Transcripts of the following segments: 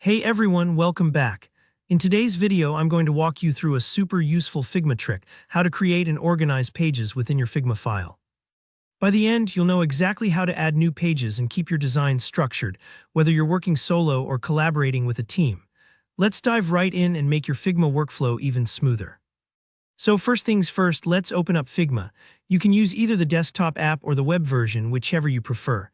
Hey everyone, welcome back. In today's video, I'm going to walk you through a super useful Figma trick, how to create and organize pages within your Figma file. By the end, you'll know exactly how to add new pages and keep your design structured, whether you're working solo or collaborating with a team. Let's dive right in and make your Figma workflow even smoother. So first things first, let's open up Figma. You can use either the desktop app or the web version, whichever you prefer.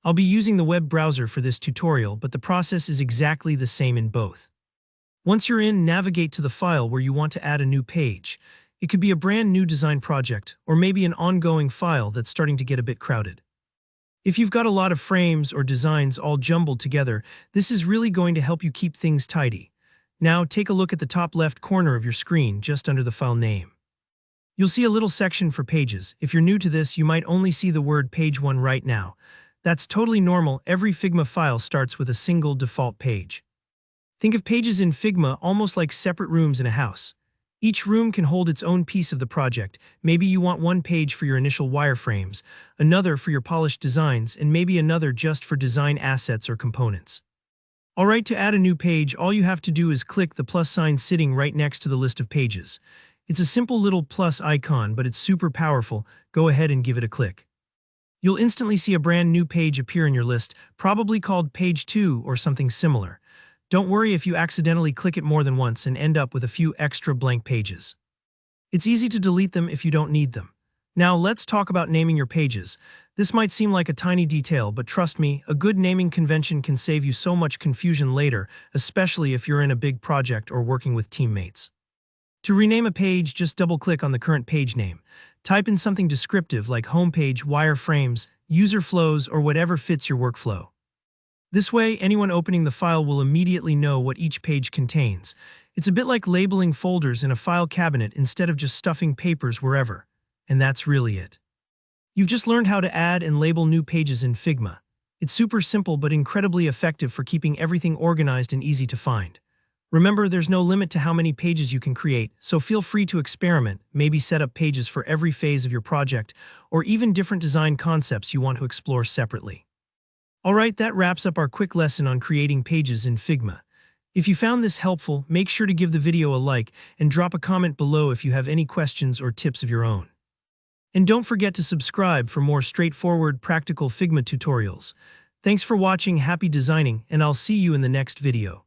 I'll be using the web browser for this tutorial, but the process is exactly the same in both. Once you're in, navigate to the file where you want to add a new page. It could be a brand new design project, or maybe an ongoing file that's starting to get a bit crowded. If you've got a lot of frames or designs all jumbled together, this is really going to help you keep things tidy. Now take a look at the top left corner of your screen, just under the file name. You'll see a little section for pages. If you're new to this, you might only see the word page 1 right now. That's totally normal. Every Figma file starts with a single default page. Think of pages in Figma almost like separate rooms in a house. Each room can hold its own piece of the project. Maybe you want one page for your initial wireframes, another for your polished designs, and maybe another just for design assets or components. Alright, to add a new page, all you have to do is click the plus sign sitting right next to the list of pages. It's a simple little plus icon, but it's super powerful. Go ahead and give it a click. You'll instantly see a brand new page appear in your list, probably called Page 2 or something similar. Don't worry if you accidentally click it more than once and end up with a few extra blank pages. It's easy to delete them if you don't need them. Now let's talk about naming your pages. This might seem like a tiny detail, but trust me, a good naming convention can save you so much confusion later, especially if you're in a big project or working with teammates. To rename a page, just double-click on the current page name. Type in something descriptive like homepage, wireframes, user flows, or whatever fits your workflow. This way, anyone opening the file will immediately know what each page contains. It's a bit like labeling folders in a file cabinet instead of just stuffing papers wherever. And that's really it. You've just learned how to add and label new pages in Figma. It's super simple but incredibly effective for keeping everything organized and easy to find. Remember, there's no limit to how many pages you can create, so feel free to experiment, maybe set up pages for every phase of your project, or even different design concepts you want to explore separately. Alright, that wraps up our quick lesson on creating pages in Figma. If you found this helpful, make sure to give the video a like and drop a comment below if you have any questions or tips of your own. And don't forget to subscribe for more straightforward, practical Figma tutorials. Thanks for watching, happy designing, and I'll see you in the next video.